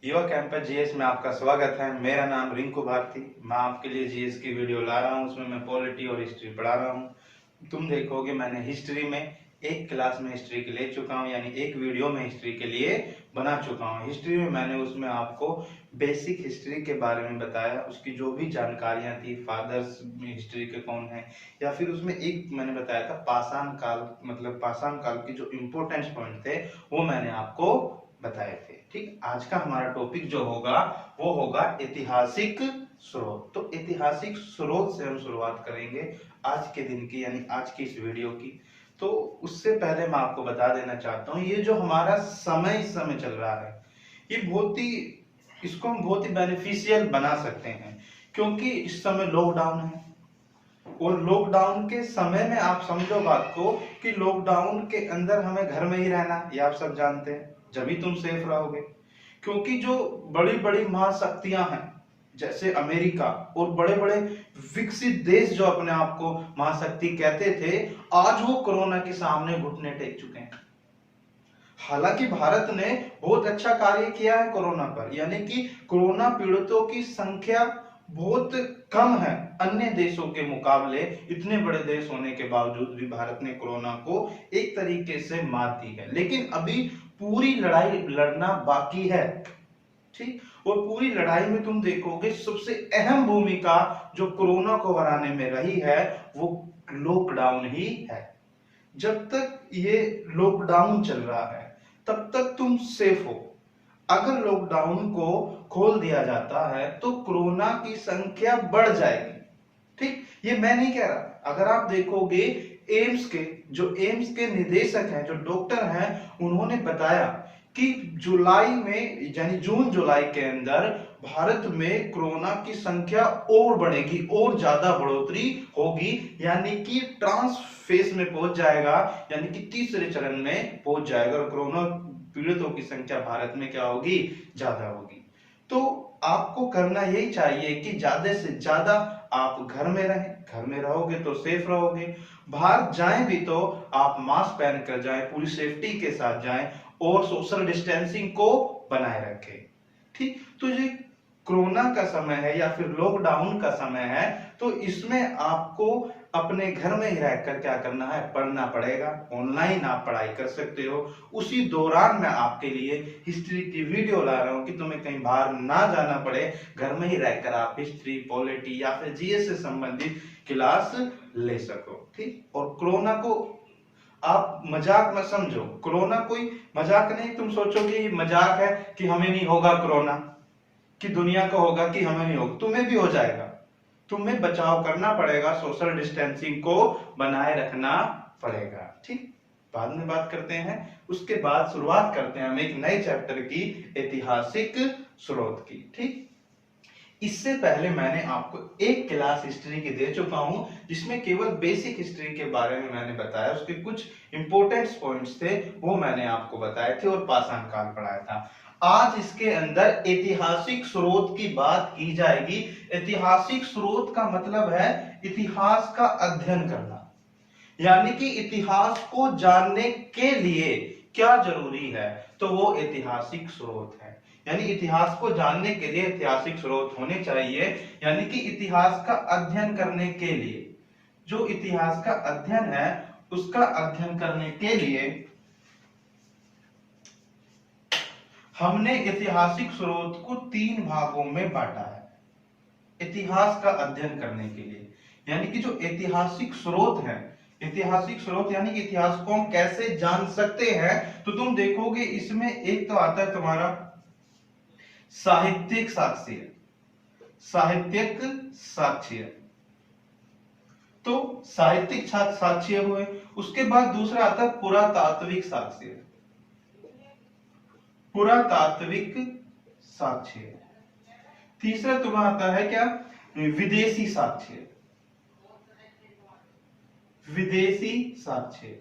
युवा campus GS में आपका स्वागत है। मेरा नाम रिंकू भारती। मैं आपके लिए जीएस की वीडियो ला रहा हूँ। उसमें मैं पॉलिटी और हिस्ट्री पढ़ा रहा हूँ। तुम देखोगे मैंने हिस्ट्री में एक क्लास में हिस्ट्री के ले चुका हूँ, यानी एक वीडियो में हिस्ट्री के लिए बना चुका हूँ। हिस्ट्री में मैंने उसमें आपको बेसिक हिस्ट्री के बारे में बताया, उसकी जो भी जानकारियां थी, फादर्स हिस्ट्री के कौन है, या फिर उसमें एक मैंने बताया था पाषाण काल, मतलब पाषाण काल की जो इम्पोर्टेंट पॉइंट थे वो मैंने आपको बताए थे। ठीक, आज का हमारा टॉपिक जो होगा वो होगा ऐतिहासिक स्रोत। तो ऐतिहासिक स्रोत से हम शुरुआत करेंगे आज के दिन की, यानी आज की इस वीडियो की। तो उससे पहले मैं आपको बता देना चाहता हूँ, ये जो हमारा समय इस समय चल रहा है, ये इसको हम बहुत ही बेनिफिशियल बना सकते हैं, क्योंकि इस समय लॉकडाउन है। और लॉकडाउन के समय में आप समझो बात को कि लॉकडाउन के अंदर हमें घर में ही रहना, ये आप सब जानते हैं, जब भी तुम सेफ रहोगे। क्योंकि जो बड़ी बड़ी महाशक्तियां हैं जैसे अमेरिका और बड़े बड़े विकसित देश जो अपने आप को महाशक्ति कहते थे, आज वो कोरोना के सामने घुटने टेक चुके हैं। हालांकि भारत ने बहुत अच्छा कार्य किया है कोरोना पर, यानी कि कोरोना पीड़ितों की संख्या बहुत कम है अन्य देशों के मुकाबले। इतने बड़े देश होने के बावजूद भी भारत ने कोरोना को एक तरीके से मात दी है, लेकिन अभी पूरी लड़ाई लड़ना बाकी है। ठीक, और पूरी लड़ाई में तुम देखोगे सबसे अहम भूमिका जो कोरोना को हराने में रही है वो लॉकडाउन ही है। जब तक ये लॉकडाउन चल रहा है तब तक तुम सेफ हो। अगर लॉकडाउन को खोल दिया जाता है तो कोरोना की संख्या बढ़ जाएगी। ठीक, ये मैं नहीं कह रहा। अगर आप देखोगे एम्स के निदेशक हैं, जो डॉक्टर हैं, उन्होंने बताया कि जुलाई में, यानी जून जुलाई के अंदर भारत में कोरोना की संख्या और बढ़ेगी और ज्यादा बढ़ोतरी होगी, यानी कि ट्रांस फेज में पहुंच जाएगा, यानी कि तीसरे चरण में पहुंच जाएगा और कोरोना पीड़ितों की संख्या भारत में क्या होगी, ज्यादा होगी। तो आपको करना यही चाहिए कि ज्यादा से ज्यादा आप घर में रहें। घर में रहोगे तो सेफ रहोगे। बाहर जाएं भी तो आप मास्क पहन कर जाएं, पूरी सेफ्टी के साथ जाएं और सोशल डिस्टेंसिंग को बनाए रखें। ठीक, तो ये कोरोना का समय है या फिर लॉकडाउन का समय है, तो इसमें आपको अपने घर में ही रहकर क्या करना है, पढ़ना पड़ेगा। ऑनलाइन आप पढ़ाई कर सकते हो। उसी दौरान मैं आपके लिए हिस्ट्री की वीडियो ला रहा हूं कि तुम्हें कहीं बाहर ना जाना पड़े, घर में ही रहकर आप हिस्ट्री, पॉलिटी या फिर जीएस से संबंधित क्लास ले सको। ठीक, और कोरोना को आप मजाक मत समझो। कोरोना कोई मजाक नहीं। तुम सोचोगे मजाक है कि हमें नहीं होगा कोरोना, कि दुनिया को होगा कि हमें नहीं होगा। तुम्हें भी हो जाएगा। तुम्हें बचाव करना पड़ेगा, सोशल डिस्टेंसिंग को बनाए रखना पड़ेगा। ठीक, बाद में बात करते हैं। उसके बाद शुरुआत करते हैं हम एक नए चैप्टर की, ऐतिहासिक स्रोत की। ठीक, इससे पहले मैंने आपको एक क्लास हिस्ट्री की दे चुका हूं, जिसमें केवल बेसिक हिस्ट्री के बारे में मैंने बताया। उसके कुछ इंपॉर्टेंट पॉइंट्स थे वो मैंने आपको बताए थे और पाषाण काल पढ़ाया था। आज इसके अंदर ऐतिहासिक स्रोत की बात की जाएगी। ऐतिहासिक स्रोत का मतलब है इतिहास का अध्ययन करना, यानी कि इतिहास को जानने के लिए क्या जरूरी है, तो वो ऐतिहासिक स्रोत है। यानी इतिहास को जानने के लिए ऐतिहासिक स्रोत होने चाहिए, यानी कि इतिहास का अध्ययन करने के लिए, जो इतिहास का अध्ययन है उसका अध्ययन करने के लिए हमने ऐतिहासिक स्रोत को 3 भागों में बांटा है। इतिहास का अध्ययन करने के लिए, यानी कि जो ऐतिहासिक स्रोत है, ऐतिहासिक स्रोत यानी इतिहास को हम कैसे जान सकते हैं, तो तुम देखोगे इसमें एक तो आता है तुम्हारा साहित्यिक साक्ष्य। साहित्यिक साक्ष्य, तो साहित्यिक साक्ष्य हुए। उसके बाद दूसरा आता है पुरातात्विक साक्ष्य। पुरातात्विक साक्ष्य। तीसरा तुम्हारा आता है क्या, विदेशी साक्ष्य। विदेशी साक्ष्य।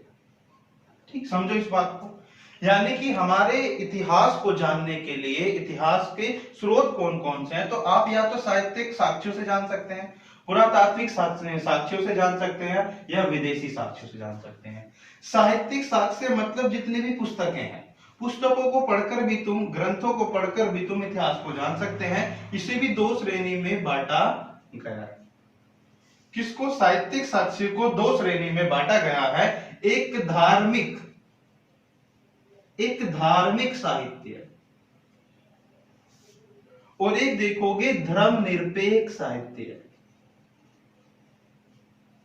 ठीक, समझो इस बात को। यानी कि हमारे इतिहास को जानने के लिए इतिहास के स्रोत कौन कौन से हैं, तो आप या तो साहित्यिक साक्ष्यों से जान सकते हैं, पुरातात्विक साक्ष्यों से जान सकते हैं, या विदेशी साक्ष्यों से जान सकते हैं। साहित्यिक साक्ष्य मतलब जितनी भी पुस्तकें हैं पुस्तकों को पढ़कर भी तुम, ग्रंथों को पढ़कर भी तुम इतिहास को जान सकते हैं। इसे भी दो श्रेणी में बांटा गया है। किसको? साहित्यिक साक्ष्य को दो श्रेणी में बांटा गया है। एक धार्मिक साहित्य और एक देखोगे धर्मनिरपेक्ष साहित्य।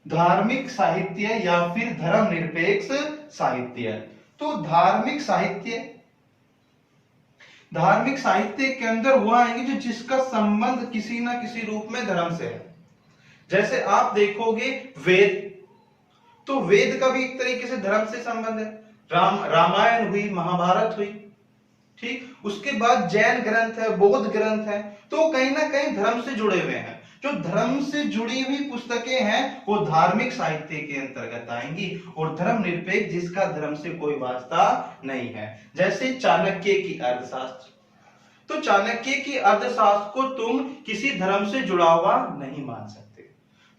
धार्मिक साहित्य या फिर धर्मनिरपेक्ष साहित्य। तो धार्मिक साहित्य के अंदर वो आएंगे जो जिसका संबंध किसी ना किसी रूप में धर्म से है। जैसे आप देखोगे वेद, तो वेद का भी एक तरीके से धर्म से संबंध है। रामायण हुई, महाभारत हुई, ठीक। उसके बाद जैन ग्रंथ है, बौद्ध ग्रंथ है, तो कहीं ना कहीं धर्म से जुड़े हुए हैं। जो धर्म से जुड़ी हुई पुस्तकें हैं वो धार्मिक साहित्य के अंतर्गत आएंगी। और धर्मनिरपेक्ष जिसका धर्म से कोई वास्ता नहीं है, जैसे चाणक्य की अर्थशास्त्र। तो चाणक्य की अर्थशास्त्र को तुम किसी धर्म से जुड़ा हुआ नहीं मान सकते,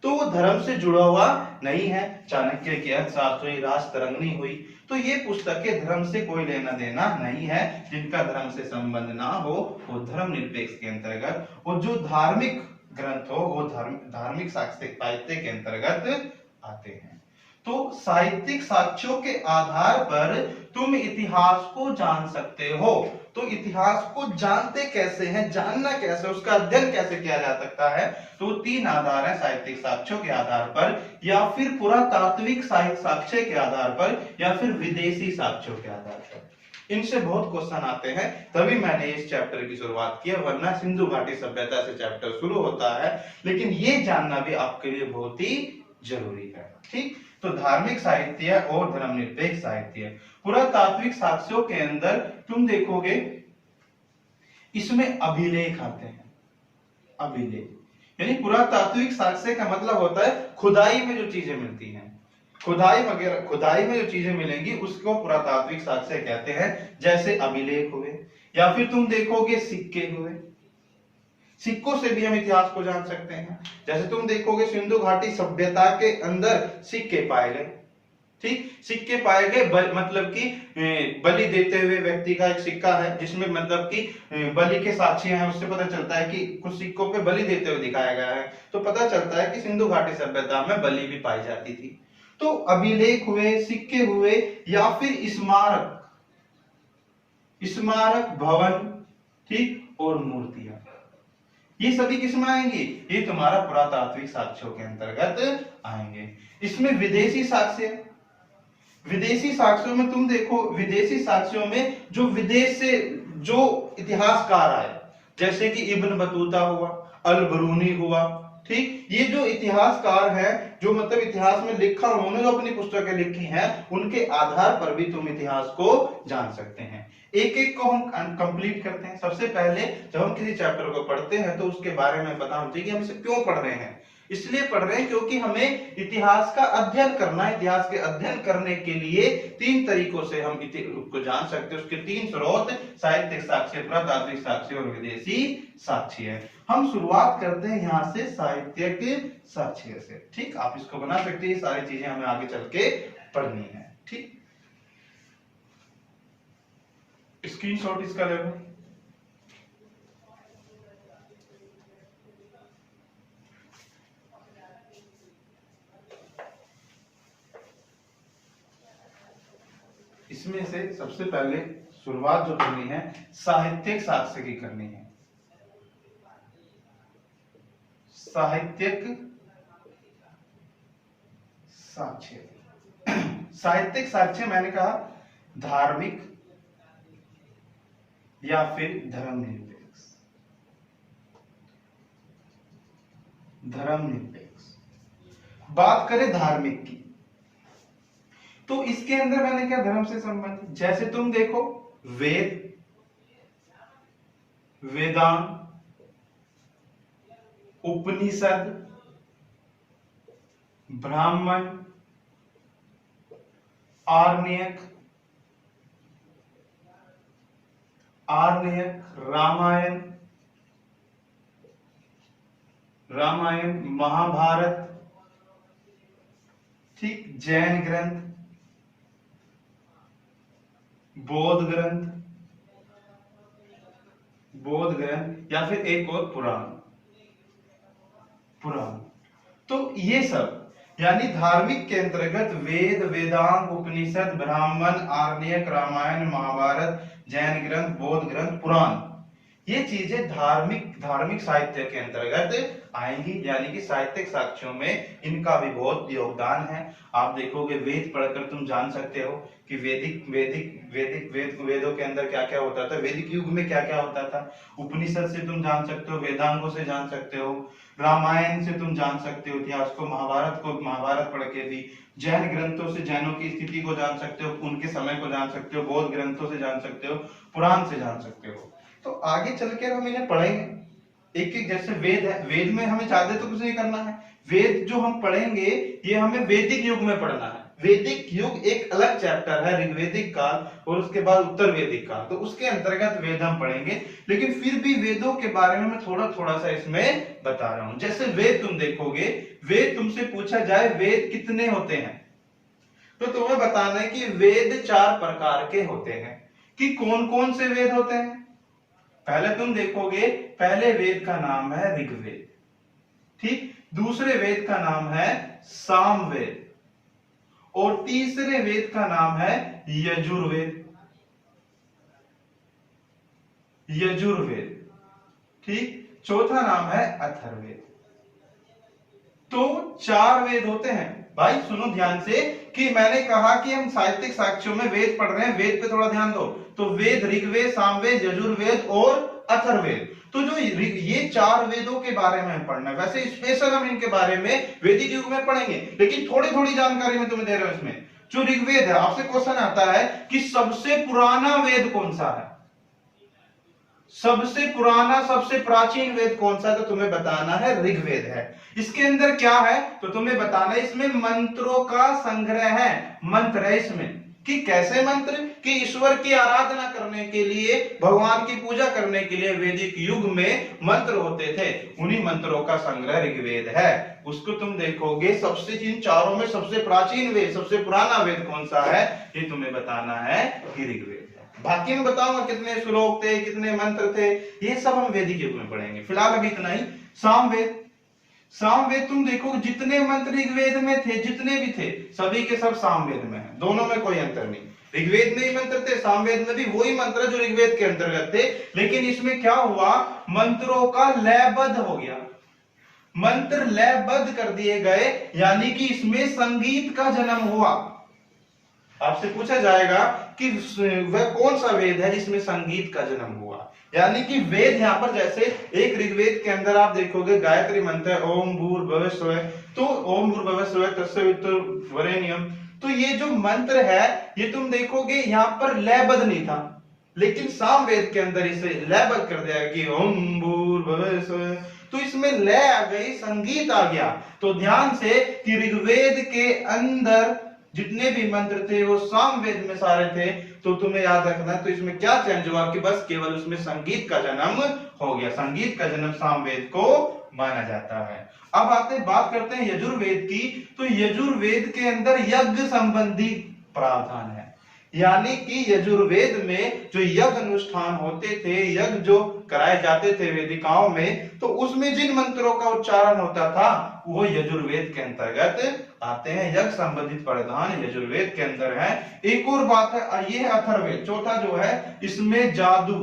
तो वो धर्म से जुड़ा हुआ नहीं है। चाणक्य की अर्थशास्त्र हुई, राजतरंगिणी हुई, तो ये पुस्तकें धर्म से कोई लेना देना नहीं है। जिनका धर्म से संबंध ना हो वो धर्मनिरपेक्ष के अंतर्गत, और जो धार्मिक ग्रंथ हो वो धार्मिक साहित्य के अंतर्गत आते हैं। तो साहित्यिक साक्ष्यों के आधार पर तुम इतिहास को जान सकते हो। तो इतिहास को जानते कैसे हैं, जानना कैसे, उसका अध्ययन कैसे किया जा सकता है? तो तीन आधार है साहित्यिक साक्ष्यों के आधार पर, या फिर पुरातात्विक साहित्य साक्ष्य के आधार पर, या फिर विदेशी साक्ष्यों के आधार पर। इनसे बहुत क्वेश्चन आते हैं, तभी मैंने इस चैप्टर की शुरुआत की है, वरना सिंधु घाटी सभ्यता से चैप्टर शुरू होता है। लेकिन ये जानना भी आपके लिए बहुत ही जरूरी है, ठीक। तो धार्मिक साहित्य और धर्मनिरपेक्ष साहित्य। पुरातात्विक साक्ष्यों के अंदर तुम देखोगे इसमें अभिलेख आते हैं। अभिलेख यानी पुरातात्विक साक्ष्य का मतलब होता है खुदाई में जो चीजें मिलती हैं, खुदाई में जो चीजें मिलेंगी उसको पुरातात्विक साक्ष्य कहते हैं। जैसे अभिलेख हुए, या फिर तुम देखोगे सिक्के हुए। सिक्कों से भी हम इतिहास को जान सकते हैं। जैसे तुम देखोगे सिंधु घाटी सभ्यता के अंदर सिक्के पाए गए, ठीक। सिक्के पाए गए, मतलब कि बलि देते हुए व्यक्ति का एक सिक्का है जिसमें मतलब कि बलि के साक्षी हैं। उससे पता चलता है कि कुछ सिक्कों पे बलि देते हुए दिखाया गया है, तो पता चलता है कि सिंधु घाटी सभ्यता में बलि भी पाई जाती थी। तो अभिलेख हुए, सिक्के हुए, या फिर स्मारक भवन, ठीक, और मूर्तियां, ये सभी किसमें आएंगी? ये तुम्हारा पुरातात्विक साक्ष्यों के अंतर्गत आएंगे। इसमें विदेशी साक्ष्यों में तुम देखो, विदेशी साक्ष्यों में जो विदेश से जो इतिहासकार आए, जैसे कि इब्न बतूता हुआ, अल बरूनी हुआ, ठीक। ये जो इतिहासकार हैं, जो मतलब इतिहास में लिखा, उन्होंने जो अपनी पुस्तकें लिखी हैं, उनके आधार पर भी तुम इतिहास को जान सकते हैं। एक एक को हम कंप्लीट करते हैं। सबसे पहले जब हम किसी चैप्टर को पढ़ते हैं तो उसके बारे में पता होना चाहिए कि हम इसे क्यों पढ़ रहे हैं। इसलिए पढ़ रहे हैं क्योंकि हमें इतिहास का अध्ययन करना है। इतिहास के अध्ययन करने के लिए तीन तरीकों से हम को जान सकते हैं। उसके तीन स्रोत साहित्यिक साक्ष्य, पुरातात्विक साक्ष्य और विदेशी साक्ष्य है। हम शुरुआत करते हैं यहाँ से साहित्यिक साक्ष्य से, ठीक। आप इसको बना सकते हैं, सारी चीजें हमें आगे चल के पढ़नी है, ठीक। स्क्रीनशॉट इसका ले लो। इसमें से सबसे पहले शुरुआत जो करनी है साहित्यिक साक्ष्य की करनी है। साहित्यिक साक्ष्य साहित्यिक साक्ष्य मैंने कहा धार्मिक या फिर धर्मनिरपेक्ष। बात करें धार्मिक की, तो इसके अंदर मैंने क्या धर्म से संबंधित, जैसे तुम देखो वेदांत, उपनिषद, ब्राह्मण, आरण्यक, रामायण, महाभारत, ठीक, जैन ग्रंथ, बौद्ध ग्रंथ, बौद्ध ग्रंथ, या फिर एक और पुराण, पुराण। तो ये सब यानी धार्मिक के अंतर्गत वेद, वेदांग, उपनिषद, ब्राह्मण, आर्णयक, रामायण, महाभारत, जैन ग्रंथ, बौद्ध ग्रंथ, पुराण, ये चीजें धार्मिक साहित्य के अंतर्गत आएंगी। यानी कि साहित्यिक साक्ष्यों में इनका भी बहुत योगदान है। आप देखोगे वेद पढ़कर तुम जान सकते हो कि वेदों के अंदर क्या क्या होता था, वैदिक युग में क्या क्या होता था। उपनिषद से तुम जान सकते हो, वेदांगों से जान सकते हो, रामायण से तुम जान सकते हो इतिहास को, महाभारत पढ़ के भी, जैन ग्रंथों से जैनों की स्थिति को जान सकते हो, उनके समय को जान सकते हो, बौद्ध ग्रंथों से जान सकते हो, पुराण से जान सकते हो। तो आगे चलकर हम इन्हें पढ़ेंगे एक एक। जैसे वेद है, वेद में हमें ज्यादा तो कुछ नहीं करना है। वेद जो हम पढ़ेंगे ये हमें वैदिक युग में पढ़ना है। वैदिक युग एक अलग चैप्टर है, ऋग्वेदिक काल और उसके बाद उत्तर वैदिक काल, तो उसके अंतर्गत वेद हम पढ़ेंगे। लेकिन फिर भी वेदों के बारे में मैं थोड़ा थोड़ा सा इसमें बता रहा हूं। जैसे वेद तुम देखोगे, वेद तुमसे पूछा जाए वेद कितने होते हैं, तो तुम्हें बताना है कि वेद 4 प्रकार के होते हैं। कि कौन कौन से वेद होते हैं? पहले तुम देखोगे, पहले वेद का नाम है ऋग्वेद, ठीक। दूसरे वेद का नाम है सामवेद, और तीसरे वेद का नाम है यजुर्वेद, यजुर्वेद, ठीक। चौथा नाम है अथर्ववेद। तो 4 वेद होते हैं। भाई सुनो ध्यान से कि मैंने कहा कि हम साहित्यिक साक्ष्यों में वेद पढ़ रहे हैं, वेद पे थोड़ा ध्यान दो। तो वेद, ऋग्वेद, सामवेद, यजुर्वेद और अथर्ववेद। तो जो ये 4 वेदों के बारे में पढ़ना है। वैसे स्पेशल हम इनके बारे में वैदिक युग में पढ़ेंगे, लेकिन थोड़ी थोड़ी जानकारी मैं तुम्हें दे रहा हूं इसमें। जो ऋग्वेद है, आपसे क्वेश्चन आता है कि सबसे पुराना वेद कौन सा है, सबसे पुराना सबसे प्राचीन वेद कौन सा है, तो तुम्हें बताना है ऋग्वेद है। इसके अंदर क्या है तो तुम्हें बताना है, इसमें मंत्रों का संग्रह है, मंत्र है इसमें। कि कैसे मंत्र? कि ईश्वर की आराधना करने के लिए, भगवान की पूजा करने के लिए वैदिक युग में मंत्र होते थे, उन्हीं मंत्रों का संग्रह ऋग्वेद है। उसको तुम देखोगे, सबसे इन चारों में सबसे प्राचीन वेद, सबसे पुराना वेद कौन सा है, ये तुम्हें बताना है कि ऋग्वेद। बाकी मैं बताऊंगा कितने श्लोक थे, कितने मंत्र थे, ये सब हम वैदिक युग में पढ़ेंगे। फिलहाल अभी इतना ही। सामवेद, सामवेद तुम देखो जितने मंत्र ऋग्वेद में थे, जितने भी थे, सभी के सब सामवेद में है, दोनों में कोई अंतर नहीं। ऋग्वेद में ही मंत्र थे, सामवेद में भी वही मंत्र जो ऋग्वेद के अंतर्गत थे। लेकिन इसमें क्या हुआ, मंत्रों का लयबद्ध हो गया, मंत्र लयबद्ध कर दिए गए, यानी कि इसमें संगीत का जन्म हुआ। आपसे पूछा जाएगा कि वह कौन सा वेद है जिसमें संगीत का जन्म हुआ। यानी कि वेद यहां पर, जैसे एक ऋग्वेद के अंदर आप देखोगे गायत्री मंत्र है, ओम भूर्भुवः स्वः, तो ओम भूर्भुवः स्वः तत्सवितुर्वरेण्यम। तो ये जो मंत्र है, ये तुम देखोगे यहां पर लयबद्ध नहीं था, लेकिन सामवेद के अंदर इसे लयबद्ध कर दिया कि ओम भूर्भुवः स्वः, तो इसमें लय आ गई, संगीत आ गया। तो ध्यान से कि ऋग्वेद के अंदर जितने भी मंत्र थे वो सामवेद में सारे थे, तो तुम्हें याद रखना है। तो इसमें क्या चेंज हुआ कि बस केवल उसमें संगीत का जन्म हो गया, संगीत का जन्म सामवेद को माना जाता है। अब बात करते हैं यजुर्वेद की। तो यजुर्वेद के अंदर यज्ञ संबंधी प्रावधान है, यानी कि यजुर्वेद में जो यज्ञ अनुष्ठान होते थे, यज्ञ जो कराए जाते थे वेदिकाओं में, तो उसमें जिन मंत्रों का उच्चारण होता था वो यजुर्वेद के अंतर्गत आते हैं। यज्ञ संबंधित प्रावधान यजुर्वेद के अंदर है। एक और बात है, ये है अथर्ववेद, चौथा जो है, इसमें जादू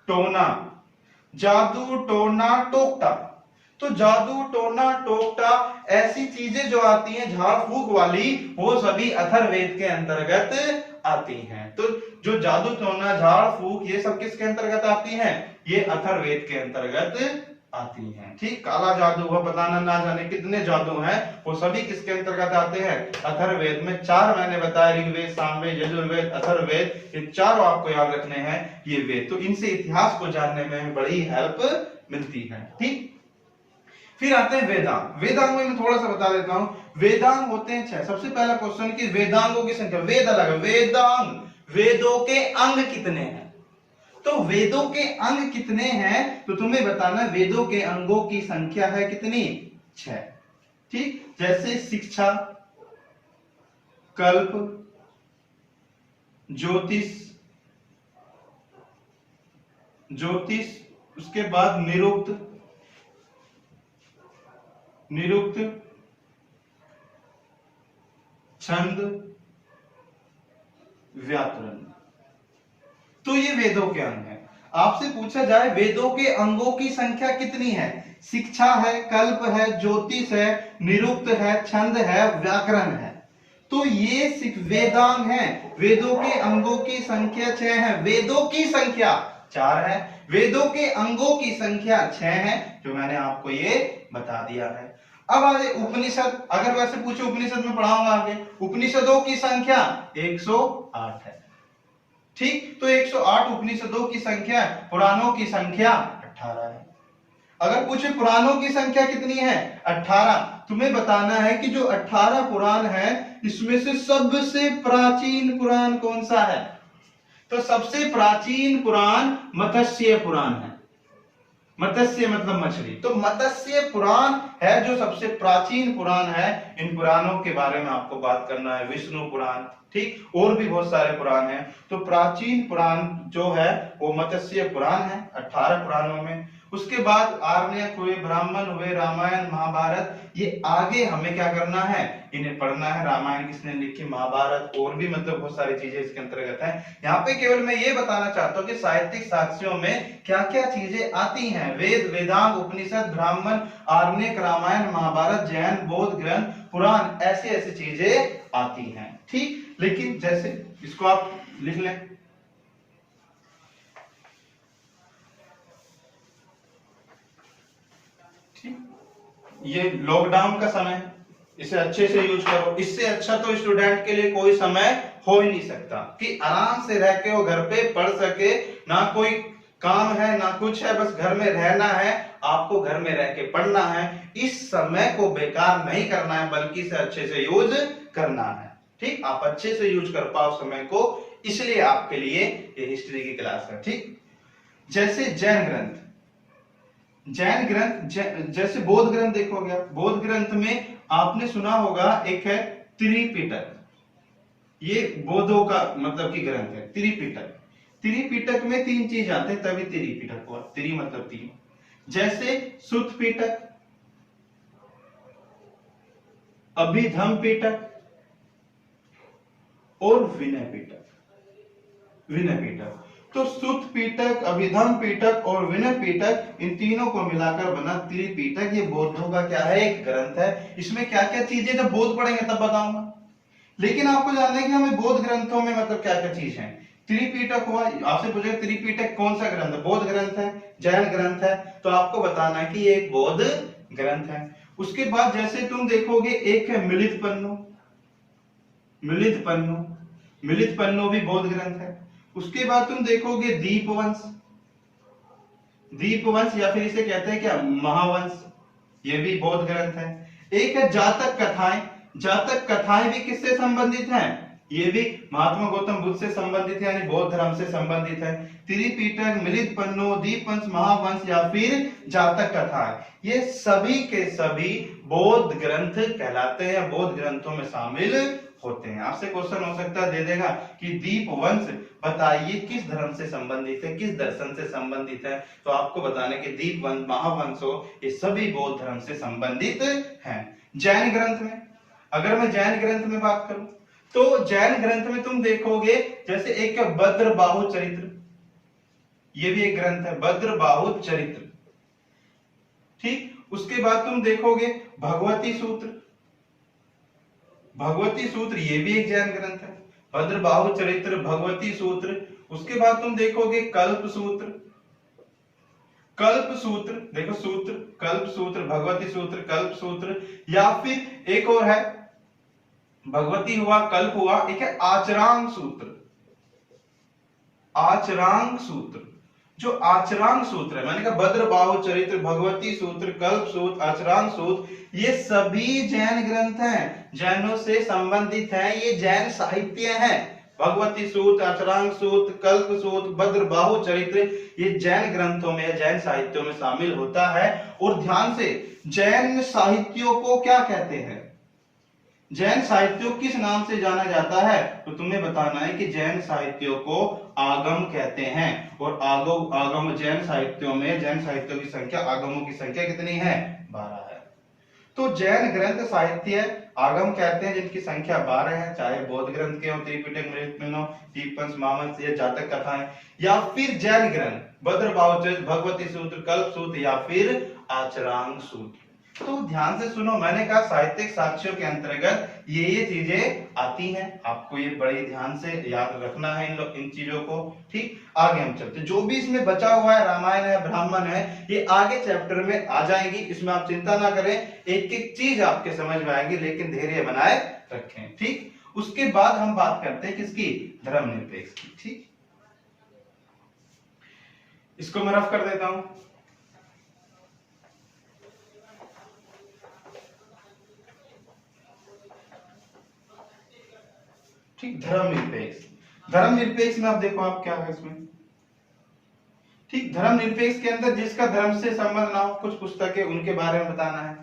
टोना, जादू टोना टोकटा। तो जादू टोना टोकटा ऐसी चीजें जो आती हैं झाड़ फूक वाली, वो सभी अथर्ववेद के अंतर्गत आती हैं। तो जो जादू टोना झाड़ फूक ये सब किसके अंतर्गत आती हैं, ये अथर्ववेद के अंतर्गत आती हैं। ठीक, काला जादू हुआ, बताना ना जाने कितने जादू हैं, वो सभी किसके अंतर्गत आते हैं, अथर्ववेद में। 4 मैंने बताया, ऋग्वेद, सामवेद, यजुर्वेद, अथर्ववेद, ये चारों आपको याद रखने हैं ये वेद। तो इनसे इतिहास को जानने में बड़ी हेल्प मिलती है। ठीक, फिर आते हैं वेदांग। वेदांग में मैं थोड़ा सा बता देता हूं। वेदांग होते हैं 6। सबसे पहला क्वेश्चन कि वेदांगों की संख्या, वेद अलग है, वेदांग, वेदों के अंग कितने हैं। तो वेदों के अंग कितने हैं, तो तुम्हें बताना वेदों के अंगों की संख्या है कितनी, 6। ठीक, जैसे शिक्षा, कल्प, ज्योतिष, ज्योतिष, उसके बाद निरुक्त, निरुक्त, छंद, व्याकरण। तो ये वेदों के अंग हैं। आपसे पूछा जाए वेदों के अंगों की संख्या कितनी है? शिक्षा है, कल्प है, ज्योतिष है, निरुक्त है, छंद है, व्याकरण है। तो ये वेदांग हैं। वेदों के अंगों की संख्या 6 है, वेदों की संख्या 4 है, वेदों के अंगों की संख्या 6 है, जो मैंने आपको ये बता दिया है। अब आगे उपनिषद, अगर वैसे पूछे उपनिषद में पढ़ाऊंगा आगे, उपनिषदों की संख्या 108 है। ठीक, तो 108 उपनिषदों की संख्या, पुराणों की संख्या 18 है। अगर पूछे पुराणों की संख्या कितनी है? 18। तुम्हें बताना है कि जो 18 पुराण है, इसमें से सबसे प्राचीन पुराण कौन सा है? तो सबसे प्राचीन पुराण मत्स्य पुराण है। मत्स्य मतलब मछली, तो मत्स्य पुराण है जो सबसे प्राचीन पुराण है। इन पुराणों के बारे में आपको बात करना है। विष्णु पुराण, ठीक, और भी बहुत सारे पुराण हैं। तो प्राचीन पुराण जो है वो मत्स्य पुराण है 18 पुराणों में। उसके बाद आरण्यक हुए, ब्राह्मण हुए, रामायण, महाभारत, ये आगे हमें क्या करना है? इन्हें पढ़ना है। रामायण किसने लिखी, महाभारत, और भी मतलब बहुत सारी चीजें इसके अंतर्गत है। यहाँ पे केवल मैं ये बताना चाहता हूँ कि साहित्यिक साक्ष्यों में क्या क्या चीजें आती हैं। वेद, वेदांग, उपनिषद, ब्राह्मण, आरण्यक, रामायण, महाभारत, जैन, बौद्ध ग्रंथ, पुराण, ऐसी ऐसी चीजें आती हैं। ठीक, लेकिन जैसे इसको आप लिख लें, ये लॉकडाउन का समय है, इसे अच्छे से यूज करो। इससे अच्छा तो स्टूडेंट के लिए कोई समय हो ही नहीं सकता कि आराम से रह के वो घर पे पढ़ सके। ना कोई काम है ना कुछ है, बस घर में रहना है, आपको घर में रह के पढ़ना है। इस समय को बेकार नहीं करना है, बल्कि इसे अच्छे से यूज करना है। ठीक, आप अच्छे से यूज कर पाओ समय को, इसलिए आपके लिए ये हिस्ट्री की क्लास है। ठीक, जैसे जैन ग्रंथ, जैन ग्रंथ, जैसे बौद्ध ग्रंथ देखोगे, बौद्ध ग्रंथ में आपने सुना होगा एक है त्रिपिटक। ये बौद्धों का मतलब की ग्रंथ है त्रिपिटक। त्रिपिटक में 3 चीज आते हैं, तभी त्रिपिटक हुआ। त्रि मतलब 3। जैसे सुत्त पिटक, अभिधम पिटक और विनय पिटक। विनय पिटक, तो सुत्त पिटक, अभिधम पिटक और विनय पिटक, इन तीनों को मिलाकर बना त्रिपिटक। ये बौद्धों का क्या है? एक ग्रंथ है। इसमें क्या क्या चीजें, जब बौद्ध पढ़ेंगे तब बताऊंगा, लेकिन आपको जानना है कि हमें बौद्ध ग्रंथों में मतलब क्या क्या चीज है। त्रिपिटक हुआ, आपसे पूछेगा त्रिपिटक कौन सा ग्रंथ है? बौद्ध ग्रंथ है, जैन ग्रंथ है, तो आपको बताना है कि ये एक बौद्ध ग्रंथ है। उसके बाद जैसे तुम देखोगे एक है मिलित पन्नु। मिलित पन्नु, मिलित पन्नु भी बौद्ध ग्रंथ है। उसके बाद तुम देखोगे दीपवंश। दीपवंश या फिर इसे कहते हैं क्या, महावंश, ये भी बौद्ध ग्रंथ है। एक है जातक कथाएं। जातक कथाएं भी किससे संबंधित हैं? ये भी महात्मा गौतम बुद्ध से संबंधित है, यानी बौद्ध धर्म से संबंधित है। त्रिपिटक, मिलित पन्नु, दीपवंश, महावंश या फिर जातक कथाएं, ये सभी के सभी बौद्ध ग्रंथ कहलाते हैं, बौद्ध ग्रंथों में शामिल होते हैं। आपसे क्वेश्चन हो सकता है, दे देगा कि दीपवंश बताइए किस धर्म से संबंधित है, किस दर्शन से संबंधित है, तो आपको बताने कि दीपवंश, महावंश हो, ये सभी बौद्ध धर्म से संबंधित हैं। जैन ग्रंथ में, अगर मैं जैन ग्रंथ में बात करूं, तो जैन ग्रंथ में तुम देखोगे जैसे एक है भद्रबाहु चरित्र, ये भी एक ग्रंथ है, भद्रबाहु चरित्र। ठीक, उसके बाद तुम देखोगे भगवती सूत्र। भगवती सूत्र ये भी एक जैन ग्रंथ है, भद्रबाहु चरित्र, भगवती सूत्र। उसके बाद तुम देखोगे कल्प सूत्र। कल्प सूत्र, देखो सूत्र, कल्प सूत्र, भगवती सूत्र, कल्प सूत्र, या फिर एक और है, भगवती हुआ, कल्प हुआ, एक है आचरांग सूत्र। आचरांग सूत्र, जो आचरांग सूत्र है, मैंने कहा भद्रबाहु चरित्र, भगवती सूत्र, कल्प सूत्र, आचरांग सूत्र, ये सभी जैन ग्रंथ हैं, जैनों से संबंधित हैं, ये जैन साहित्य हैं। भगवती सूत्र, आचरांग सूत्र, कल्प सूत्र, भद्रबाहु चरित्र, ये जैन ग्रंथों में, जैन साहित्यों में शामिल होता है। और ध्यान से, जैन साहित्यों को क्या कहते हैं? जैन साहित्यों किस नाम से जाना जाता है? तो तुम्हें बताना है कि जैन साहित्यों को आगम कहते हैं। और आगम जैन साहित्यों में जैन साहित्यों की संख्या, आगमों की संख्या कितनी है? 12 है। तो जैन ग्रंथ साहित्य आगम कहते हैं जिनकी संख्या 12 है, चाहे बौद्ध ग्रंथ के हो, त्रिपिटक, मृत्युंजय, दीपवंश, महावंश, या जातक कथाएं, या फिर जैन ग्रंथ भद्रबाहुचर्य, भगवती सूत्र, कल्प सूत्र, या फिर आचरांग सूत्र। तो ध्यान से सुनो, मैंने कहा साहित्यिक साक्ष्यों के अंतर्गत ये चीजें आती हैं, आपको ये बड़े ध्यान से याद रखना है इन चीजों को। ठीक, आगे हम चलते, जो भी इसमें बचा हुआ है, रामायण है, ब्राह्मण है, ये आगे चैप्टर में आ जाएगी, इसमें आप चिंता ना करें, एक एक चीज आपके समझ में आएगी, लेकिन धैर्य बनाए रखें। ठीक, उसके बाद हम बात करते हैं किसकी? धर्मनिरपेक्ष की। ठीक, इसको मैं रफ कर देता हूं। ठीक, धर्मनिरपेक्ष। धर्मनिरपेक्ष में आप देखो आप क्या है इसमें। ठीक, धर्मनिरपेक्ष के अंदर जिसका धर्म से संबंध ना हो, कुछ पुस्तकें उनके बारे में बताना है।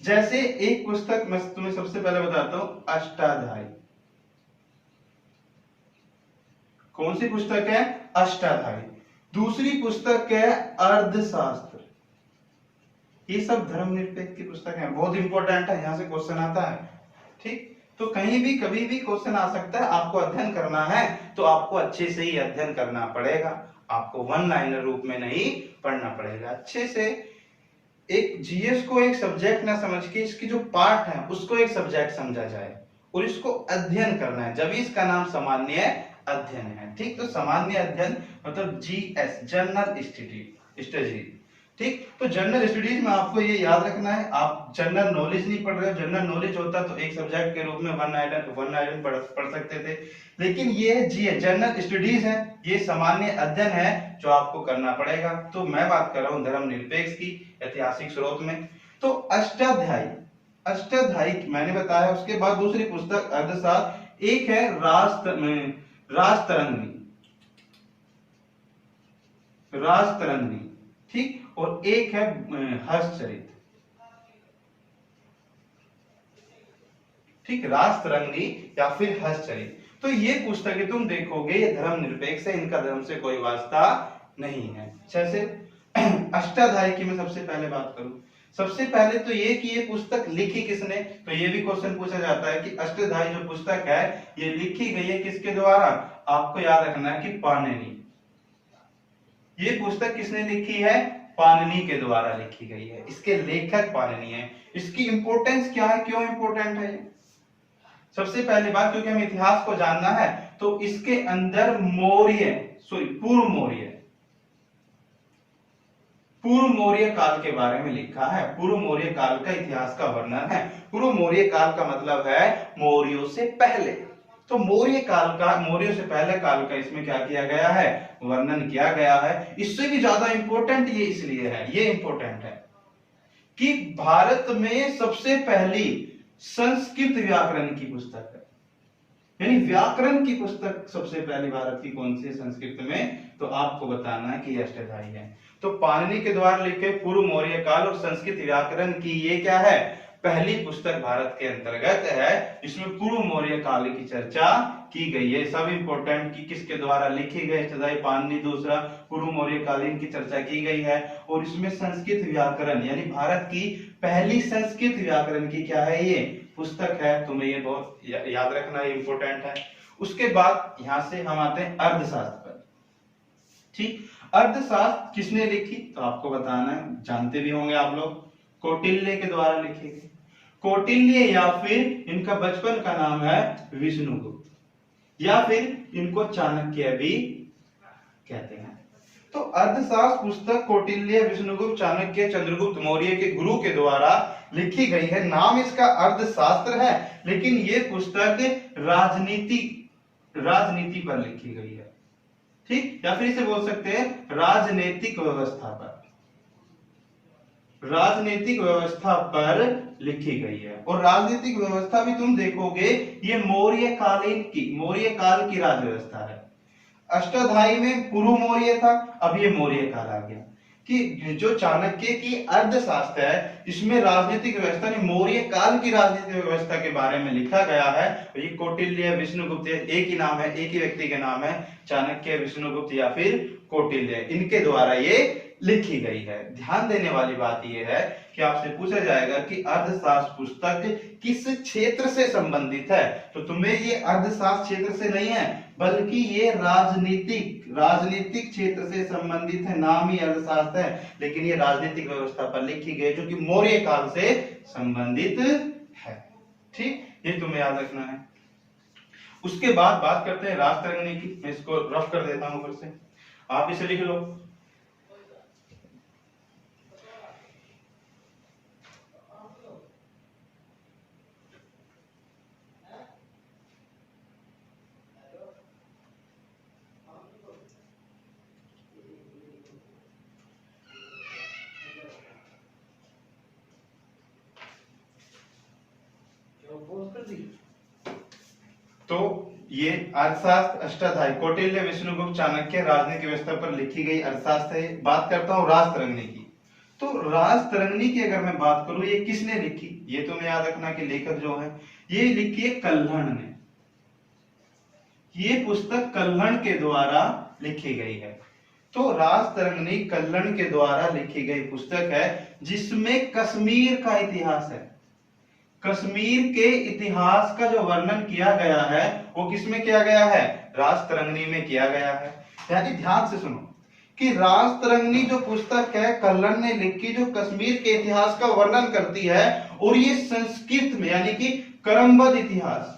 जैसे एक पुस्तक मैं तुम्हें सबसे पहले बताता हूं, अष्टाध्यायी। कौन सी पुस्तक है? अष्टाध्यायी। दूसरी पुस्तक है अर्थशास्त्र। ये सब धर्मनिरपेक्ष की पुस्तक है, बहुत इंपॉर्टेंट है, यहां से क्वेश्चन आता है। ठीक, तो कहीं भी कभी भी क्वेश्चन आ सकता है, आपको अध्ययन करना है तो आपको अच्छे से ही अध्ययन करना पड़ेगा, आपको वन लाइनर रूप में नहीं पढ़ना पड़ेगा। अच्छे से एक जीएस को एक सब्जेक्ट ना समझ के इसकी जो पार्ट है उसको एक सब्जेक्ट समझा जाए और इसको अध्ययन करना है, जब इसका नाम सामान्य अध्ययन है। ठीक, तो सामान्य अध्ययन मतलब जीएस, जनरल स्टडीज। ठीक, तो जनरल स्टडीज में आपको ये याद रखना है, आप जनरल नॉलेज नहीं पढ़ रहे हो। जनरल नॉलेज होता तो एक सब्जेक्ट के रूप में वन आइटम पढ़ सकते थे, लेकिन ये जीएस जनरल स्टडीज है, ये सामान्य अध्ययन है जो आपको करना पड़ेगा। तो मैं बात कर रहा हूँ धर्मनिरपेक्ष की, ऐतिहासिक स्रोत में। तो अष्टाध्यायी मैंने बताया। उसके बाद दूसरी पुस्तक अर्थशास्त्र, एक है राजतरंगी। ठीक, और एक है हर्षचरित। ठीक, राजतरंगी या फिर हर्षचरित। तो ये पुस्तकें तुम देखोगे ये धर्मनिरपेक्ष है, इनका धर्म से कोई वास्ता नहीं है। जैसे अष्टाध्यायी की मैं सबसे पहले बात करूं, सबसे पहले तो ये कि ये पुस्तक लिखी किसने, तो ये भी क्वेश्चन पूछा जाता है कि अष्टाध्यायी जो पुस्तक है ये लिखी गई है किसके द्वारा? आपको याद रखना है कि पाणिनि। ये पुस्तक किसने लिखी है? पाणिनि के द्वारा लिखी गई है, इसके लेखक पाणिनि है। इसकी इंपॉर्टेंस क्या है, क्यों इंपॉर्टेंट है? सबसे पहली बात, क्योंकि हम इतिहास को जानना है, तो इसके अंदर पूर्व मौर्य काल के बारे में लिखा है। पूर्व मौर्य काल का इतिहास का वर्णन है। पूर्व मौर्य काल का मतलब है मौर्यों से पहले। तो मौर्यों से पहले काल का इसमें क्या किया गया है? वर्णन किया गया है। इससे भी ज्यादा इंपॉर्टेंट ये इसलिए है, ये इंपॉर्टेंट है कि भारत में सबसे पहली संस्कृत व्याकरण की पुस्तक है, यानी व्याकरण की पुस्तक सबसे पहली भारत की कौन सी संस्कृत में? तो आपको बताना है कि अष्टाध्यायी है। तो पाणिनि के द्वारा लिखे पूर्व मौर्य काल और संस्कृत व्याकरण की ये क्या है? पहली पुस्तक भारत के अंतर्गत है। इसमें पूर्व मौर्य काल की चर्चा की गई है। सब इंपॉर्टेंट कि किसके द्वारा लिखी गई, अष्टाध्यायी पाणिनि, दूसरा पूर्व मौर्य कालीन की चर्चा की गई है। और इसमें संस्कृत व्याकरण यानी भारत की पहली संस्कृत व्याकरण की क्या है ये पुस्तक है। तुम्हें ये बहुत याद रखना है, इंपॉर्टेंट है। उसके बाद यहां से हम आते हैं अर्थशास्त्र पर। ठीक, अर्थशास्त्र किसने लिखी? तो आपको बताना है, जानते भी होंगे आप लोग, कौटिल्य के द्वारा लिखी गई। कौटिल्य या फिर इनका बचपन का नाम है विष्णुगुप्त, या फिर इनको चाणक्य भी कहते हैं। तो अर्थशास्त्र पुस्तक कौटिल्य, विष्णुगुप्त, चाणक्य, चंद्रगुप्त मौर्य के गुरु के द्वारा लिखी गई है। नाम इसका अर्थशास्त्र है, लेकिन ये पुस्तक राजनीति पर लिखी गई है। ठीक, या फिर इसे बोल सकते हैं राजनीतिक व्यवस्था पर लिखी गई है। और राजनीतिक व्यवस्था भी तुम देखोगे ये मौर्य काल की राज व्यवस्था है। अष्टाध्यायी में पूर्व मौर्य था, अब ये मौर्य काल आ गया। कि जो चाणक्य की अर्थशास्त्र है इसमें राजनीतिक व्यवस्था ने मौर्य काल की राजनीतिक व्यवस्था के बारे में लिखा गया है। ये कौटिल्य, विष्णुगुप्त, एक ही नाम है, एक ही व्यक्ति के नाम है, चाणक्य, विष्णुगुप्त या फिर कौटिल्य, इनके द्वारा ये लिखी गई है। ध्यान देने वाली बात यह है कि आपसे पूछा जाएगा कि अर्थशास्त्र पुस्तक किस क्षेत्र से संबंधित है, तो तुम्हें ये अर्थशास्त्र क्षेत्र से नहीं है बल्कि ये राजनीतिक क्षेत्र से संबंधित है। नाम ही अर्थशास्त्र है लेकिन ये राजनीतिक व्यवस्था पर लिखी गई जो कि मौर्य काल से संबंधित है। ठीक, ये तुम्हें याद रखना है। उसके बाद बात करते हैं राजतरंगिणी की। मैं इसको रफ कर देता हूं, फिर से आप इसे लिख लो। तो ये अर्थशास्त्र अष्टाध्यायी कौटिल्य, विष्णुगुप्त, चाणक्य, राजनीतिक व्यवस्था पर लिखी गई अर्थशास्त्र है। बात करता हूं राजतरंगिणी की। तो राजतरंगिणी की अगर मैं बात करूं, ये किसने लिखी, ये तो मैं याद रखना कि लेखक जो है ये लिखी है कल्हण ने। ये पुस्तक कल्हण के द्वारा लिखी गई है। तो राजतरंगिणी कल्हण के द्वारा लिखी गई पुस्तक है जिसमें कश्मीर का इतिहास है। कश्मीर के इतिहास का जो वर्णन किया गया है वो किसमें किया गया है, राजतरंगिणी में किया गया है। यानी ध्यान से सुनो कि राजतरंगिणी जो पुस्तक है कल्हण ने लिखी, जो कश्मीर के इतिहास का वर्णन करती है, और ये संस्कृत में यानी कि क्रमबद्ध इतिहास।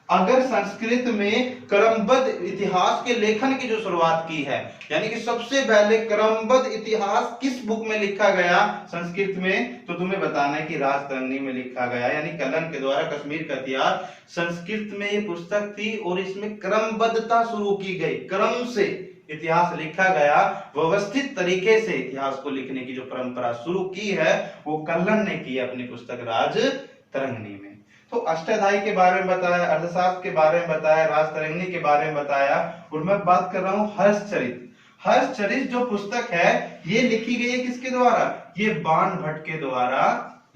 अगर संस्कृत में क्रमबद्ध इतिहास के लेखन की जो शुरुआत की है, यानी कि सबसे पहले क्रमबद्ध इतिहास किस बुक में लिखा गया संस्कृत में, तो तुम्हें बताना है कि राजतरंगिणी में लिखा गया। यानी कल्हण के द्वारा कश्मीर का इतिहास संस्कृत में ये पुस्तक थी और इसमें क्रमबद्धता शुरू की गई, क्रम से इतिहास लिखा गया, व्यवस्थित तरीके से इतिहास को लिखने की जो परंपरा शुरू की है वो कल्हण ने की अपनी पुस्तक राजतरंगिणी में। तो अष्टाध्यायी के बारे में बताया, अर्थशास्त्र के बारे में बताया, राजतरंगिणी के बारे में बताया, और मैं बात कर रहा हूं हर्षचरित। हर्षचरित जो पुस्तक है ये लिखी गई है किसके द्वारा, ये बाण भट्ट के द्वारा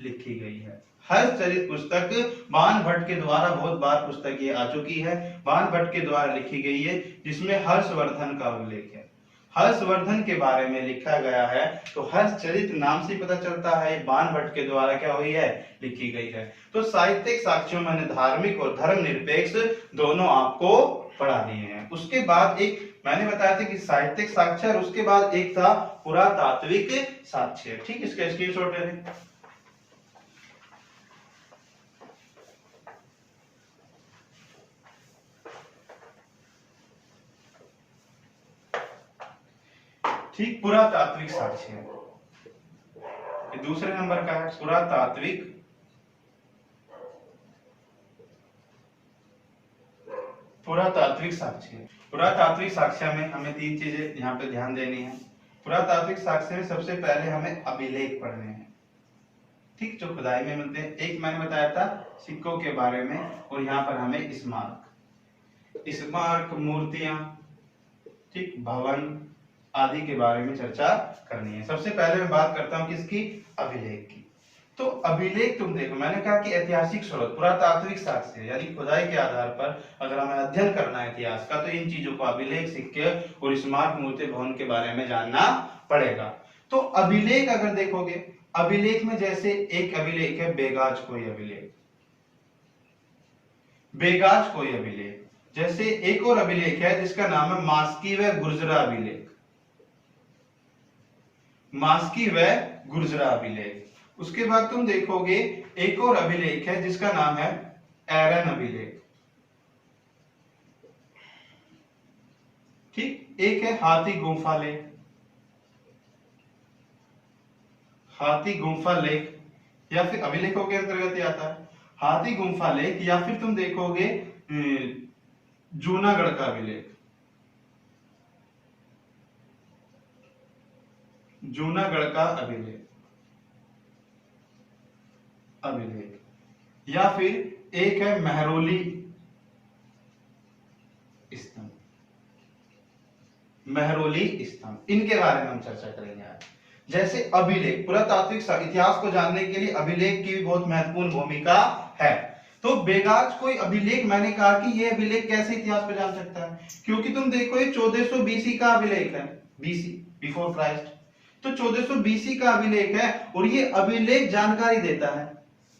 लिखी गई है। हर्षचरित पुस्तक बाण भट्ट के द्वारा, बहुत बार पुस्तक ये आ चुकी है, बाण भट्ट के द्वारा लिखी गई है, जिसमें हर्षवर्धन का उल्लेख है। हर्षवर्धन के बारे में लिखा गया है। तो हर्षचरित नाम से पता चलता है बाण भट्ट के द्वारा क्या हुई है, लिखी गई है। तो साहित्यिक साक्ष्यों मैंने धार्मिक और धर्मनिरपेक्ष दोनों आपको पढ़ा दिए हैं। उसके बाद एक मैंने बताया था कि साहित्यिक साक्ष्य, और उसके बाद एक था पुरातात्विक साक्ष्य। ठीक, इसका स्क्रीनशॉट ले लें। ठीक, पुरातात्विक साक्ष्य ये दूसरे नंबर का है, पुरातात्विक साक्ष्य। पुरातात्विक साक्ष्य में हमें तीन चीजें यहाँ पे ध्यान देनी है। पुरातात्विक साक्ष्य में सबसे पहले हमें अभिलेख पढ़ने हैं, ठीक, जो खुदाई में मिलते हैं। एक मैंने बताया था सिक्कों के बारे में, और यहाँ पर हमें स्मारक, मूर्तियां, ठीक, भवन आदि के बारे में चर्चा करनी है। सबसे पहले मैं बात करता हूं किसकी, अभिलेख की। तो अभिलेख तुम देखो, मैंने कहा कि ऐतिहासिक स्रोत, पुरातात्विक साक्ष्य यानी खुदाई के आधार पर अगर हमें अध्ययन करना है इतिहास का, तो इन चीजों को अभिलेख, सिक्के और स्मारक, मूर्ति, भवन के बारे में जानना पड़ेगा। तो अभिलेख अगर देखोगे, अभिलेख में जैसे एक अभिलेख है बेगाज कोई अभिलेख, बेगाज कोई अभिलेख, जैसे एक और अभिलेख है जिसका नाम है मास्की व गुर्जरा अभिलेख, मास्की व गुर्जरा अभिलेख। उसके बाद तुम देखोगे एक और अभिलेख है जिसका नाम है एरन अभिलेख, ठीक, एक है हाथी गुम्फा लेख, हाथी गुम्फा लेख, या फिर अभिलेखों के अंतर्गत ही आता है हाथी गुम्फा लेख, या फिर तुम देखोगे जूनागढ़ का अभिलेख, जूनागढ़ का अभिलेख, या फिर एक है महरौली स्तंभ, मेहरौली स्तंभ, इनके बारे में हम चर्चा करेंगे आज। जैसे अभिलेख, पुरातात्विक इतिहास को जानने के लिए अभिलेख की भी बहुत महत्वपूर्ण भूमिका है। तो बेगाज कोई अभिलेख, मैंने कहा कि ये अभिलेख कैसे इतिहास पे जान सकता है, क्योंकि तुम देखो ये 1400 बीसी का अभिलेख है, बीसी बिफोर क्राइस्ट, तो 1400 बीसी का अभिलेख है और ये अभिलेख जानकारी देता है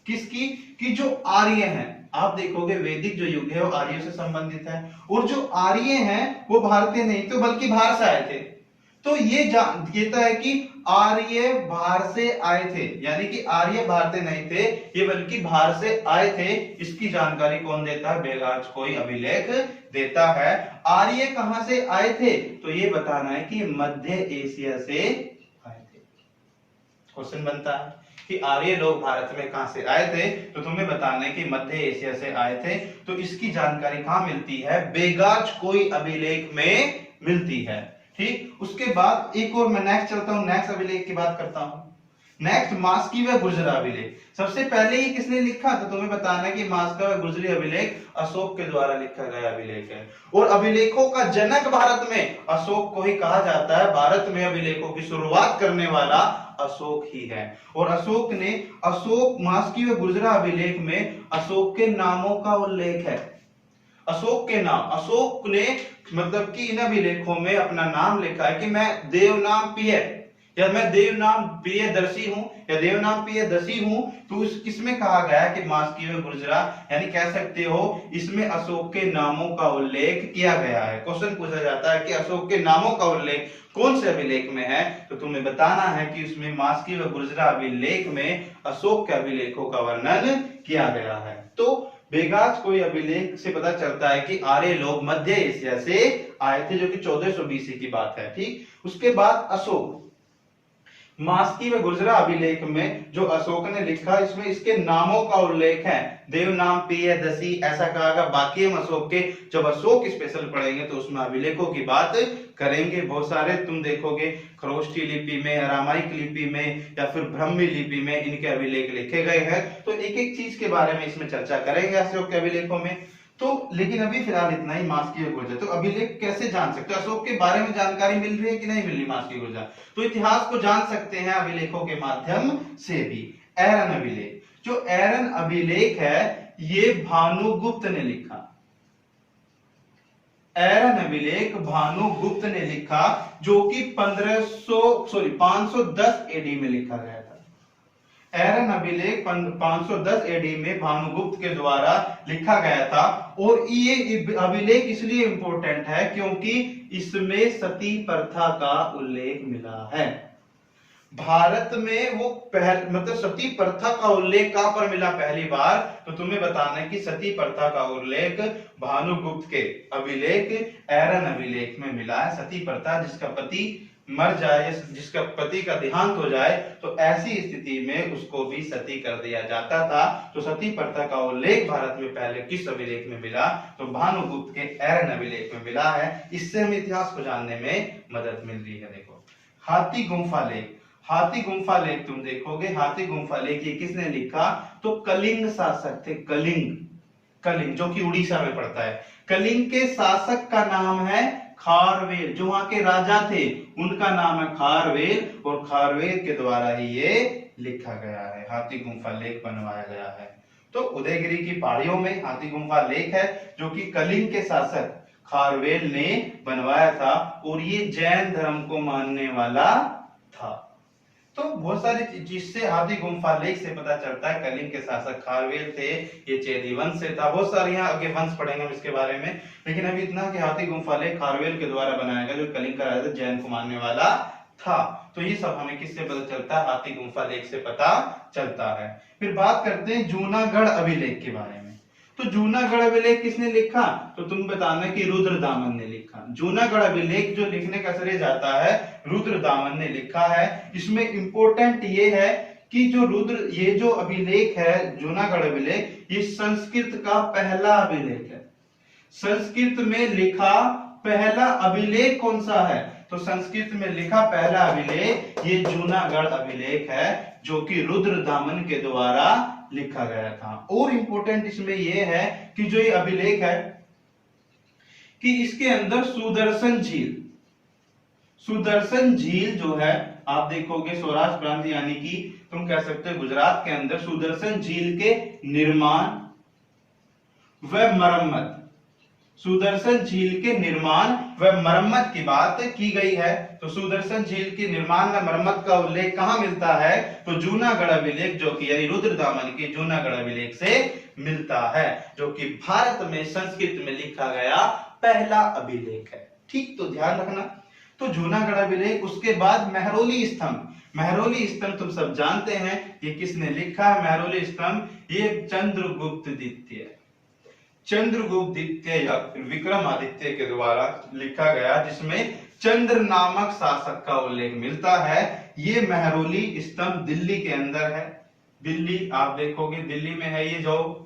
किसकी, कि जो आर्य हैं, आप देखोगे वैदिक जो युग है वो आर्यों से संबंधित है, और जो आर्य हैं वो भारतीय नहीं तो बल्कि बाहर से आए थे। तो ये कहता है कि आर्य बाहर से आए थे, यानी कि आर्य भारतीय नहीं थे, ये बल्कि बाहर से आए थे। इसकी जानकारी कौन देता है, बेगाज कोई अभिलेख देता है। आर्य कहां से आए थे, तो ये बताना है कि मध्य एशिया से आए थे। क्वेश्चन बनता है कि आर्य लोग भारत में कहां से आए थे, तो तुम्हें बताना है कि मध्य एशिया से आए थे। तो इसकी जानकारी कहां मिलती है, बेगाज कोई अभिलेख में मिलती है। ठीक, उसके बाद एक और मैं नेक्स्ट चलता हूं, नेक्स्ट अभिलेख की बात करता हूं। नेक्स्ट मास्की व गुर्जरा अभिलेख। सबसे पहले ये किसने लिखा, तो तुम्हें बताना है कि मास्का व गुर्जरी अभिलेख अशोक के द्वारा लिखा गया अभिलेख है, और अभिलेखों का जनक भारत में अशोक को ही कहा जाता है। भारत में अभिलेखों की शुरुआत करने वाला अशोक ही है, और अशोक ने मास्की व गुर्जरा अभिलेख में अशोक के नामों का उल्लेख है। अशोक के नाम, अशोक ने मतलब कि इन अभिलेखों में अपना नाम लिखा है कि मैं देवनाम प्रिय, या मैं देवनाम प्रियदर्शी हूं, या देवनाम प्रियदर्शी हूं। तो किसमें कहा गया है कि मास्की व गुर्जरा, यानी कह सकते हो इसमें अशोक के नामों का उल्लेख किया गया है। क्वेश्चन पूछा जाता है कि अशोक के नामों का उल्लेख कौन से अभिलेख में है, तो तुम्हें बताना है कि उसमें मास्की व गुर्जरा अभिलेख में अशोक के अभिलेखों का वर्णन किया गया है। तो बेगाज कोई अभिलेख से पता चलता है कि आर्य लोग मध्य एशिया से आए थे, जो कि 1400 बीसी की बात है। ठीक, उसके बाद अशोक, मास्की व गुर्जरा अभिलेख में जो अशोक ने लिखा, इसमें इसके नामों का उल्लेख है, देवनाम प्रियदर्शी ऐसा कहा गया। बाकी हम अशोक के जब अशोक स्पेशल पढ़ेंगे तो उसमें अभिलेखों की बात करेंगे। बहुत सारे तुम देखोगे खरोष्ठी लिपि में, अरामाइक लिपि में, या फिर ब्राह्मी लिपि में इनके अभिलेख लिखे गए हैं। तो एक एक चीज के बारे में इसमें चर्चा करेंगे अशोक के अभिलेखों में। तो लेकिन अभी फिलहाल इतना ही मास्की व गुर्जर। तो अभिलेख कैसे जान सकते हो, अशोक के बारे में जानकारी मिल रही है कि नहीं मिल रही मास्की गुर्जर, तो इतिहास को जान सकते हैं अभिलेखों के माध्यम से भी। एरन अभिलेख, जो एरन अभिलेख है ये भानुगुप्त ने लिखा। एरन अभिलेख भानुगुप्त ने लिखा, जो कि 510 एडी में लिखा गया था। एरन अभिलेख 510 एडी में भानुगुप्त के द्वारा लिखा गया था, और ये अभिलेख इसलिए इंपॉर्टेंट है क्योंकि इसमें सती प्रथा का उल्लेख मिला है। भारत में वो मतलब सती प्रथा का उल्लेख कहां पर मिला पहली बार, तो तुम्हें बताना है कि सती प्रथा का उल्लेख भानुगुप्त के अभिलेख एरन अभिलेख में मिला है। सती प्रथा, जिसका पति मर जाए, जिसका पति का देहांत हो जाए, तो ऐसी स्थिति में उसको भी सती कर दिया जाता था। तो सती प्रथा का उल्लेख भारत में पहले किस अभिलेख में मिला, तो भानुगुप्त के एरन अभिलेख में मिला है। इससे हमें इतिहास को जानने में मदद मिल रही है। देखो हाथी गुम्फा लेख, हाथी गुम्फा लेख तुम देखोगे, हाथी गुम्फा लेख ये किसने लिखा, तो कलिंग शासक थे। कलिंग जो कि उड़ीसा में पड़ता है। कलिंग के शासक का नाम है खारवेल, जो वहां के राजा थे उनका नाम है खारवेल, और खारवेल के द्वारा ही ये लिखा गया है, हाथी गुम्फा लेख बनवाया गया है। तो उदयगिरी की पहाड़ियों में हाथी गुम्फा लेख है, जो कि कलिंग के शासक खारवेल ने बनवाया था, और ये जैन धर्म को मानने वाला था। तो बहुत सारी जिससे हाथी गुम्फा लेख से पता चलता है कलिंग के शासक खारवेल थे, ये चेदी वंश से था। बहुत सारे यहाँ आगे वंश पढ़ेंगे हम इसके बारे में, लेकिन अभी इतना कि हाथी गुम्फा लेख खारवेल के द्वारा बनाया गया, जो कलिंग का राजा जैन को मानने वाला था। तो ये सब हमें किससे पता चलता है, हाथी गुम्फा लेख से पता चलता है। फिर बात करते हैं जूनागढ़ अभिलेख के बारे में। तो जूनागढ़ अभिलेख किसने लिखा, तो तुम बताना कि रुद्रदामन ने लिखा। जूनागढ़ अभिलेख जो लिखने का श्रेय जाता है रुद्रदामन ने लिखा है। इसमें इंपॉर्टेंट ये है कि ये जो अभिलेख है जूनागढ़ अभिलेख, ये संस्कृत का पहला अभिलेख है। संस्कृत में लिखा पहला अभिलेख कौन सा है, तो संस्कृत में लिखा पहला अभिलेख ये जूनागढ़ अभिलेख है, जो कि रुद्रदामन के द्वारा लिखा गया था। और इंपॉर्टेंट इसमें यह है कि जो ये अभिलेख है कि इसके अंदर सुदर्शन झील, सुदर्शन झील जो है आप देखोगे सौराष्ट्र प्रांत यानी कि तुम कह सकते हो गुजरात के अंदर सुदर्शन झील के निर्माण व मरम्मत, सुदर्शन झील के निर्माण व मरम्मत की बात की गई है। तो सुदर्शन झील के निर्माण व मरम्मत का उल्लेख कहां मिलता है? तो जूनागढ़ अभिलेख जो कि यानी रुद्रदामन के जूनागढ़ अभिलेख से मिलता है, जो कि भारत में संस्कृत में लिखा गया पहला अभिलेख है। ठीक, तो ध्यान रखना। तो जूनागढ़ अभिलेख, उसके बाद मेहरौली स्तंभ। मेहरौली स्तंभ तुम सब जानते हैं ये किसने लिखा है? मेहरौली स्तंभ ये चंद्रगुप्त द्वितीय, चंद्रगुप्त द्वितीय या फिर विक्रमादित्य के द्वारा लिखा गया, जिसमें चंद्र नामक शासक का उल्लेख मिलता है। ये मेहरौली स्तंभ दिल्ली के अंदर है। दिल्ली आप देखोगे दिल्ली में है ये, जो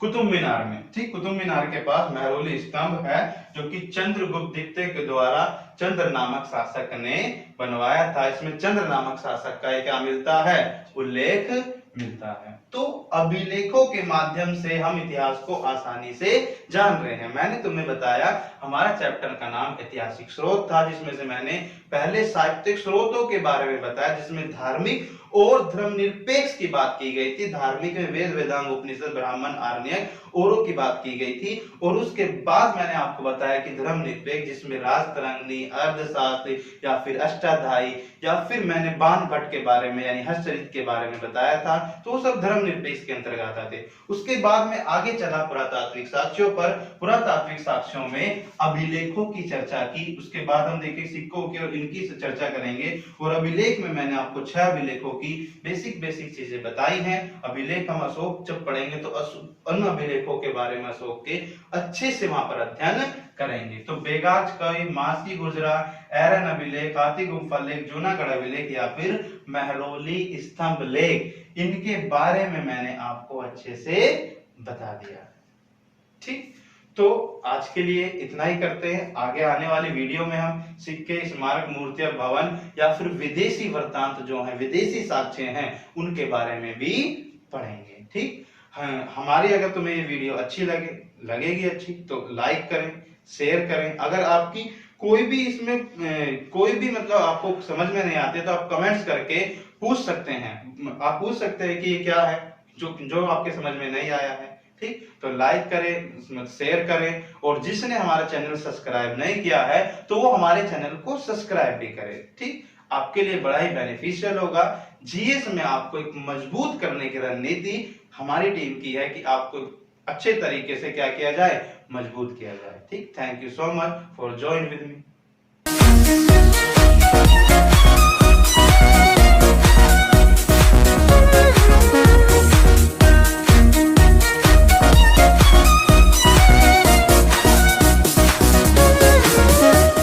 कुतुब मीनार में, ठीक, कुतुब मीनार के पास मेहरौली स्तंभ है, जो कि चंद्रगुप्त द्वितीय के द्वारा चंद्र नामक शासक ने बनवाया था। इसमें चंद्र नामक शासक का क्या मिलता है? उल्लेख मिलता है। तो अभिलेखों के माध्यम से हम इतिहास को आसानी से जान रहे हैं। मैंने तुम्हें बताया हमारा चैप्टर का नाम ऐतिहासिक स्रोत था, जिसमें से मैंने पहले साहित्यिक स्रोतों के बारे में बताया, जिसमें धार्मिक और धर्मनिरपेक्ष की बात की गई थी। धार्मिक में वेद, वेदांग, उपनिषद, ब्राह्मण, आरण्यक औरों की बात की गई थी। और उसके बाद मैंने आपको बताया कि धर्मनिरपेक्ष, जिसमें राजतरंगिणी, अर्थशास्त्र या फिर अष्टाध्यायी या फिर मैंने बाण भट्ट के बारे में यानी हस्तचरित के बारे में बताया था, तो वो सब धर्मनिरपेक्ष के अंतर्गत आते थे। उसके बाद में आगे चला पुरातात्विक साक्ष्यों पर। पुरातात्विक साक्ष्यों में अभिलेखों की चर्चा की। उसके बाद हम देखें सिक्कों की और इनकी चर्चा करेंगे। और अभिलेख में मैंने आपको 6 अभिलेखों की बेसिक चीजें बताई हैं। अभिलेख हम अशोक जब पढ़ेंगे तो अन्य अभिलेखों के बारे में अशोक के अच्छे से वहां पर अध्ययन करेंगे। तो बेगाज कई, मासी गुजरा, एरन अभिलेख, हाथी गुम्फा लेख, जूनागढ़ अभिलेख या फिर मेहरौली स्तंभ लेख, इनके बारे में मैंने आपको अच्छे से बता दिया। ठीक, तो आज के लिए इतना ही करते हैं। आगे आने वाली वीडियो में हम सिक्के, स्मारक, मूर्तियां, भवन या फिर विदेशी वृत्तांत जो है, विदेशी साक्ष्य हैं, उनके बारे में भी पढ़ेंगे। ठीक, हमारी अगर तुम्हें ये वीडियो अच्छी लगेगी अच्छी तो लाइक करें, शेयर करें। अगर आपकी कोई भी इसमें कोई भी मतलब आपको समझ में नहीं आती तो आप कमेंट्स करके पूछ सकते हैं। आप पूछ सकते हैं कि ये क्या है जो आपके समझ में नहीं आया है। ठीक, तो लाइक करें, शेयर करें, और जिसने हमारा चैनल सब्सक्राइब नहीं किया है तो वो हमारे चैनल को सब्सक्राइब भी करे। ठीक, आपके लिए बड़ा ही बेनिफिशियल होगा। जीएस में आपको एक मजबूत करने की रणनीति हमारी टीम की है कि आपको अच्छे तरीके से क्या किया जाए, मजबूत किया जाए। ठीक, thank you so much for join with me.